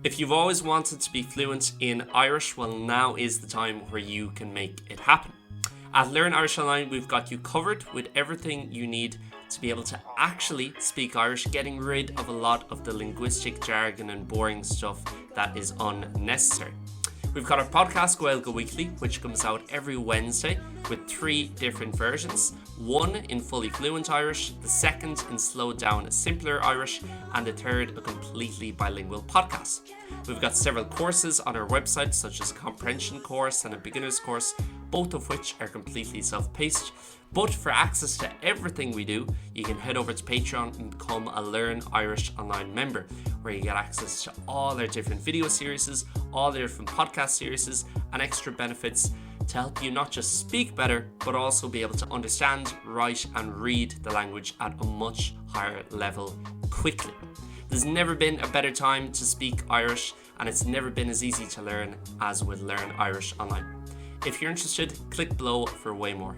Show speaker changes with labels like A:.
A: If you've always wanted to be fluent in Irish, well, now is the time where you can make it happen. At Learn Irish Online, we've got you covered with everything you need to be able to actually speak Irish, getting rid of a lot of the linguistic jargon and boring stuff that is unnecessary. We've got our podcast Gaeilge Weekly, which comes out every Wednesday with 3 different versions. One in fully fluent Irish, the second in slowed down simpler Irish, and the third a completely bilingual podcast. We've got several courses on our website, such as a comprehension course and a beginner's course, both of which are completely self-paced. But for access to everything we do, you can head over to Patreon and become a Learn Irish Online member, where you get access to all our different video series, all their different podcast series, and extra benefits to help you not just speak better, but also be able to understand, write, and read the language at a much higher level quickly. There's never been a better time to speak Irish, and it's never been as easy to learn as with Learn Irish Online. If you're interested, click below for way more.